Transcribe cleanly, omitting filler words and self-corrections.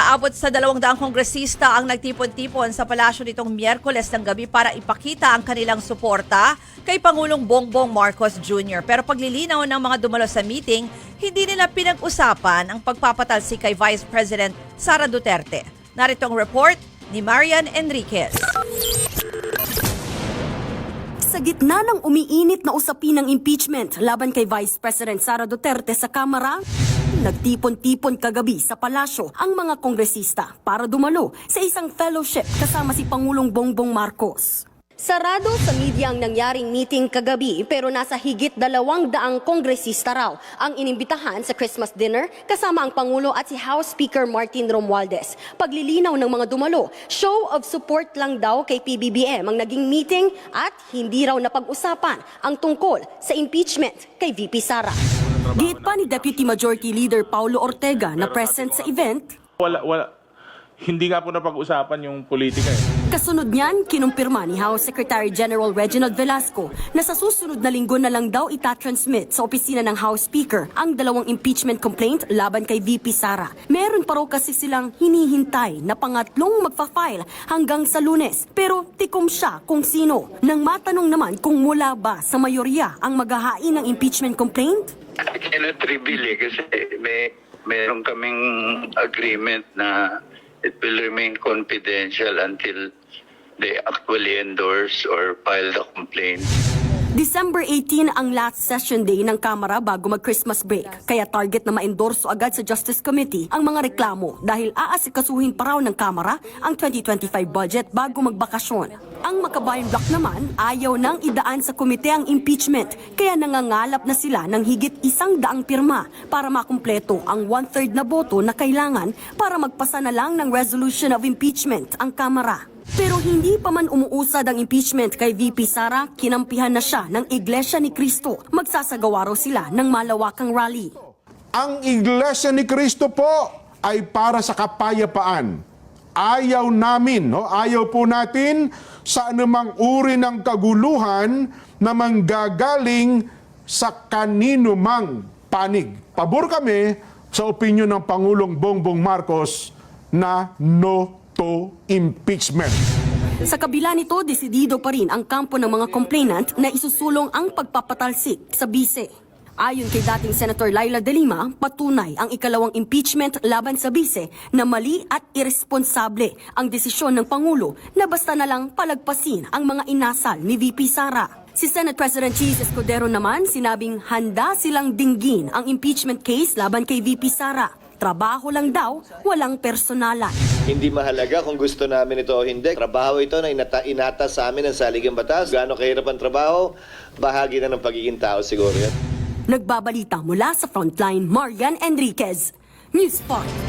Aabot sa 200 kongresista ang nagtipon-tipon sa palasyo nitong Miyerkules ng gabi para ipakita ang kanilang suporta kay Pangulong Bongbong Marcos Jr. Pero paglilinaw ng mga dumalo sa meeting, hindi nila pinag-usapan ang pagpapatalsik kay Vice President Sara Duterte. Narito ang report ni Marian Enriquez. Sa gitna ng umiinit na usapin ng impeachment laban kay Vice President Sara Duterte sa Kamara, nagtipon-tipon kagabi sa palasyo ang mga kongresista para dumalo sa isang fellowship kasama si Pangulong Bongbong Marcos. Sarado sa media ang nangyaring meeting kagabi pero nasa higit 200 kongresista raw ang inimbitahan sa Christmas dinner kasama ang Pangulo at si House Speaker Martin Romualdez. Paglilinaw ng mga dumalo, show of support lang daw kay PBBM ang naging meeting at hindi raw napag-usapan ang tungkol sa impeachment kay VP Sara. Giit pa ni Deputy Majority Leader Paulo Ortega na present sa event, Hindi nga po napag-usapan yung politika eh. Kasunod niyan, kinumpirma ni House Secretary General Reginald Velasco na sa susunod na linggo na lang daw itatransmit sa opisina ng House Speaker ang 2 impeachment complaint laban kay VP Sara. Meron pa raw kasi silang hinihintay na pangatlong magfa-file hanggang sa Lunes. Pero tikom siya kung sino. Nang matanong naman kung mula ba sa mayorya ang maghahain ng impeachment complaint? I cannot reveal kasi meron kaming agreement na it will remain confidential until they actually endorse or file the complaint. December 18 ang last session day ng Kamara bago mag-Christmas break. Kaya target na ma-endorso agad sa Justice Committee ang mga reklamo dahil aasikasuhin pa raw ng Kamara ang 2025 budget bago magbakasyon. Ang Makabayan Bloc naman ayaw nang idaan sa komite ang impeachment kaya nangangalap na sila ng higit 100 pirma para makumpleto ang 1/3 na boto na kailangan para magpasa na lang ng resolution of impeachment ang Kamara. Pero hindi pa man umuusad ang impeachment kay VP Sara, kinampihan na siya ng Iglesia ni Cristo. Magsasagawa raw sila ng malawakang rally. Ang Iglesia ni Cristo po ay para sa kapayapaan. Ayaw namin, ayaw po natin sa anumang uri ng kaguluhan na manggagaling sa kanino mang panig. Pabor kami sa opinyon ng Pangulong Bongbong Marcos na no to impeachment. Sa kabila nito, desidido pa rin ang kampo ng mga complainant na isusulong ang pagpapatalsik sa bise. Ayon kay dating Senator Laila De Lima, patunay ang ikalawang impeachment laban sa bise na mali at irresponsable ang desisyon ng Pangulo na basta na lang palagpasin ang mga inasal ni VP Sara. Si Senate President Cheese Escudero naman sinabing handa silang dinggin ang impeachment case laban kay VP Sara. Trabaho lang daw, walang personalan. Hindi mahalaga kung gusto namin ito o hindi. Trabaho ito na inata sa amin ng saligang batas. Gaano kahirap ang trabaho, bahagi na ng pagiging tao siguro yan. Nagbabalita mula sa Frontline, Marian Enriquez, News 5.